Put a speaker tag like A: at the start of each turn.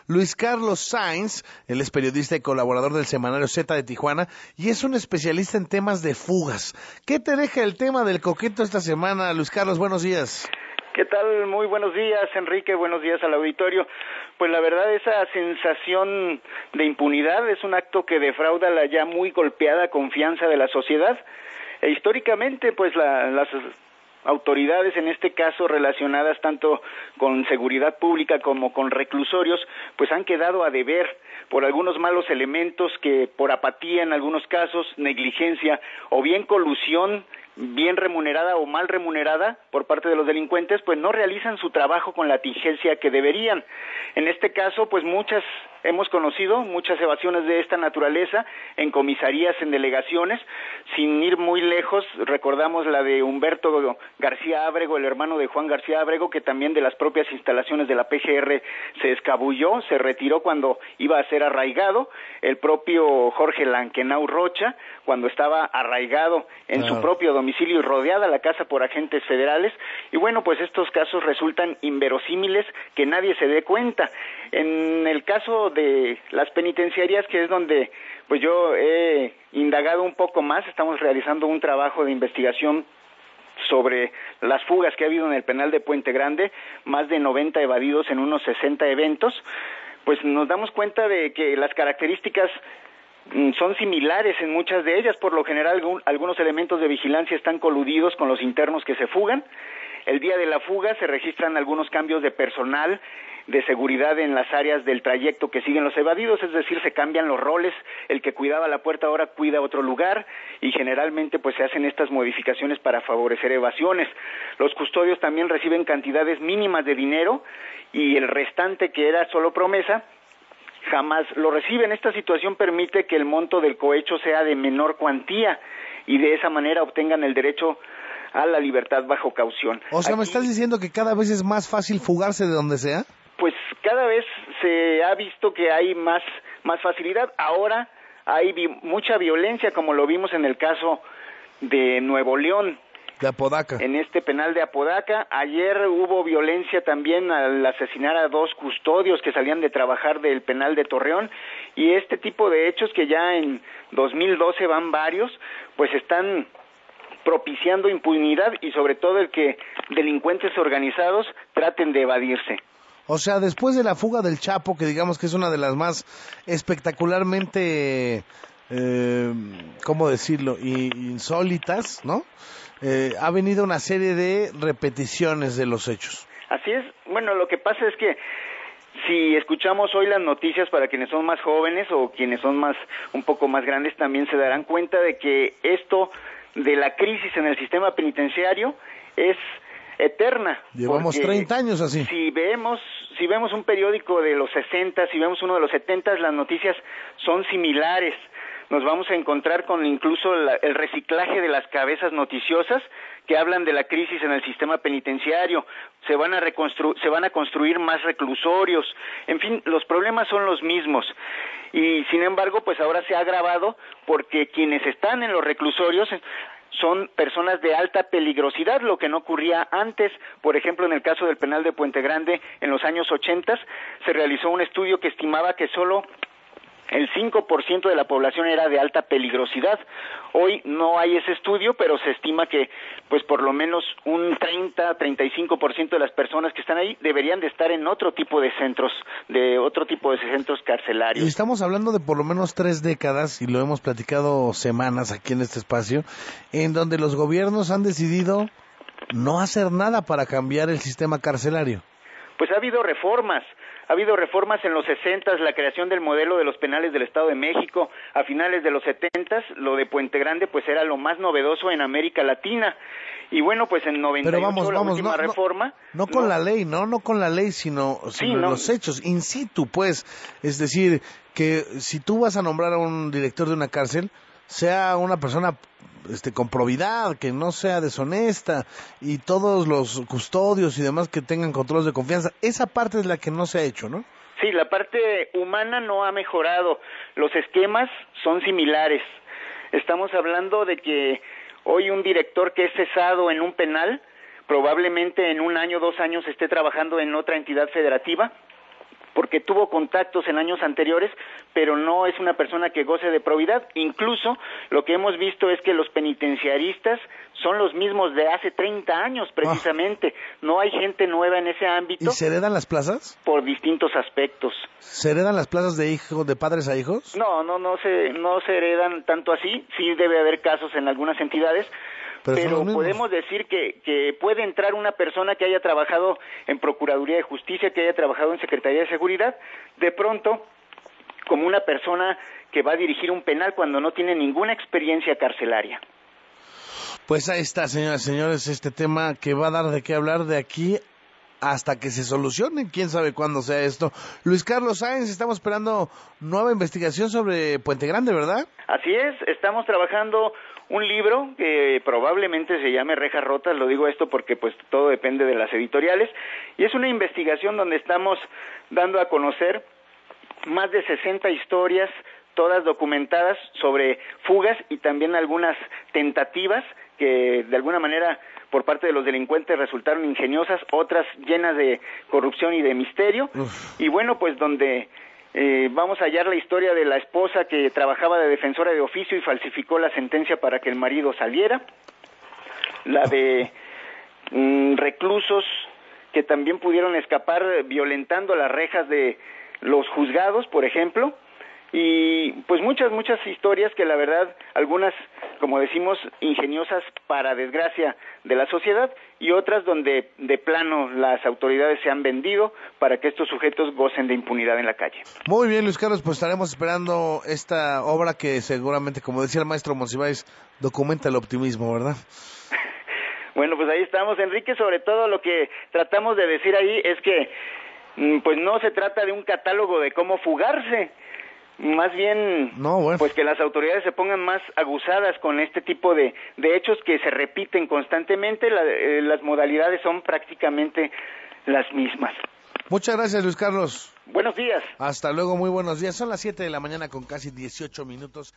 A: Luis Carlos Sainz. Él es periodista y colaborador del semanario Z de Tijuana y es un especialista en temas de fugas. ¿Qué te deja el tema del coqueto esta semana, Luis Carlos? Buenos días.
B: ¿Qué tal? Muy buenos días, Enrique. Buenos días al auditorio. Pues la verdad, esa sensación de impunidad es un acto que defrauda la ya muy golpeada confianza de la sociedad. E históricamente, pues las autoridades, en este caso relacionadas tanto con seguridad pública como con reclusorios, pues han quedado a deber por algunos malos elementos que por apatía en algunos casos, negligencia o bien colusión bien remunerada o mal remunerada por parte de los delincuentes, pues no realizan su trabajo con la diligencia que deberían. En este caso, pues hemos conocido muchas evasiones de esta naturaleza en comisarías, en delegaciones, sin ir muy lejos, recordamos la de Humberto García Ábrego, el hermano de Juan García Ábrego, que también de las propias instalaciones de la PGR se escabulló, se retiró cuando iba a ser arraigado, el propio Jorge Lankenau Rocha, cuando estaba arraigado en su propio domicilio y rodeada la casa por agentes federales, y bueno, pues estos casos resultan inverosímiles, que nadie se dé cuenta. En el caso de las penitenciarias, que es donde pues yo he indagado un poco más, estamos realizando un trabajo de investigación sobre las fugas que ha habido en el penal de Puente Grande, más de 90 evadidos en unos 60 eventos, pues nos damos cuenta de que las características son similares en muchas de ellas. Por lo general algunos elementos de vigilancia están coludidos con los internos que se fugan. El día de la fuga se registran algunos cambios de personal de seguridad en las áreas del trayecto que siguen los evadidos, es decir, se cambian los roles, el que cuidaba la puerta ahora cuida otro lugar y generalmente pues se hacen estas modificaciones para favorecer evasiones. Los custodios también reciben cantidades mínimas de dinero y el restante, que era solo promesa, jamás lo reciben. Esta situación permite que el monto del cohecho sea de menor cuantía y de esa manera obtengan el derecho a la libertad bajo caución.
A: O sea, ¿me estás diciendo que cada vez es más fácil fugarse de donde sea?
B: Pues cada vez se ha visto que hay más facilidad. Ahora hay mucha violencia, como lo vimos en el caso de Nuevo León.
A: De Apodaca.
B: En este penal de Apodaca. Ayer hubo violencia también al asesinar a 2 custodios que salían de trabajar del penal de Torreón, y este tipo de hechos, que ya en 2012 van varios, pues están propiciando impunidad y sobre todo el que delincuentes organizados traten de evadirse.
A: O sea, después de la fuga del Chapo, que digamos que es una de las más espectacularmente, ¿cómo decirlo?, insólitas, ¿no? Ha venido una serie de repeticiones de los hechos.
B: Así es. Bueno, lo que pasa es que si escuchamos hoy las noticias, para quienes son más jóvenes o quienes son un poco más grandes, también se darán cuenta de que esto de la crisis en el sistema penitenciario es eterna.
A: Llevamos 30 años así.
B: Si vemos un periódico de los 60, si vemos uno de los 70, las noticias son similares. Nos vamos a encontrar con incluso el reciclaje de las cabezas noticiosas que hablan de la crisis en el sistema penitenciario. Se van a construir más reclusorios. En fin, los problemas son los mismos. Y sin embargo, pues ahora se ha agravado porque quienes están en los reclusorios son personas de alta peligrosidad, lo que no ocurría antes. Por ejemplo, en el caso del penal de Puente Grande, en los años 80 se realizó un estudio que estimaba que solo el 5% de la población era de alta peligrosidad. Hoy no hay ese estudio, pero se estima que pues por lo menos un 30-35% de las personas que están ahí deberían de estar en otro tipo de centros carcelarios.
A: Y estamos hablando de por lo menos 3 décadas, y lo hemos platicado semanas aquí en este espacio, en donde los gobiernos han decidido no hacer nada para cambiar el sistema carcelario.
B: Pues ha habido reformas en los 60, la creación del modelo de los penales del Estado de México. A finales de los 70, lo de Puente Grande pues era lo más novedoso en América Latina. Y bueno, pues en 98 la última reforma.
A: No con la ley, no con la ley, sino los hechos, in situ, pues. Es decir, que si tú vas a nombrar a un director de una cárcel, sea una persona con probidad, que no sea deshonesta, y todos los custodios y demás que tengan controles de confianza. Esa parte es la que no se ha hecho, ¿no?
B: Sí, la parte humana no ha mejorado. Los esquemas son similares. Estamos hablando de que hoy un director que es cesado en un penal, probablemente en 1 año, 2 años esté trabajando en otra entidad federativa, porque tuvo contactos en años anteriores, pero no es una persona que goce de probidad. Incluso lo que hemos visto es que los penitenciaristas son los mismos de hace 30 años precisamente. No hay gente nueva en ese ámbito.
A: ¿Y se heredan las plazas?
B: Por distintos aspectos.
A: ¿Se heredan las plazas de padres a hijos?
B: No se heredan tanto así. Sí debe haber casos en algunas entidades, pero podemos decir que puede entrar una persona que haya trabajado en Procuraduría de Justicia, que haya trabajado en Secretaría de Seguridad, de pronto como una persona que va a dirigir un penal cuando no tiene ninguna experiencia carcelaria.
A: Pues ahí está, señoras y señores, este tema que va a dar de qué hablar de aquí hasta que se solucione, quién sabe cuándo sea esto. Luis Carlos Sáenz, estamos esperando nueva investigación sobre Puente Grande, ¿verdad?
B: Así es, estamos trabajando un libro que probablemente se llame Rejas Rotas, lo digo esto porque pues todo depende de las editoriales, y es una investigación donde estamos dando a conocer más de 60 historias, todas documentadas sobre fugas y también algunas tentativas que de alguna manera por parte de los delincuentes resultaron ingeniosas, otras llenas de corrupción y de misterio. Y bueno, pues donde vamos a hallar la historia de la esposa que trabajaba de defensora de oficio y falsificó la sentencia para que el marido saliera, la de reclusos que también pudieron escapar violentando las rejas de los juzgados, por ejemplo, y pues muchas historias que la verdad, algunas, como decimos, ingeniosas para desgracia de la sociedad, y otras donde de plano las autoridades se han vendido para que estos sujetos gocen de impunidad en la calle.
A: Muy bien, Luis Carlos, pues estaremos esperando esta obra que seguramente, como decía el maestro Monsiváis, documenta el optimismo, ¿verdad?
B: Bueno, pues ahí estamos, Enrique. Sobre todo lo que tratamos de decir ahí es que pues no se trata de un catálogo de cómo fugarse, más bien pues que las autoridades se pongan más aguzadas con este tipo de hechos que se repiten constantemente. Las modalidades son prácticamente las mismas.
A: Muchas gracias, Luis Carlos.
B: Buenos días.
A: Hasta luego, muy buenos días. Son las 7 de la mañana con casi 18 minutos.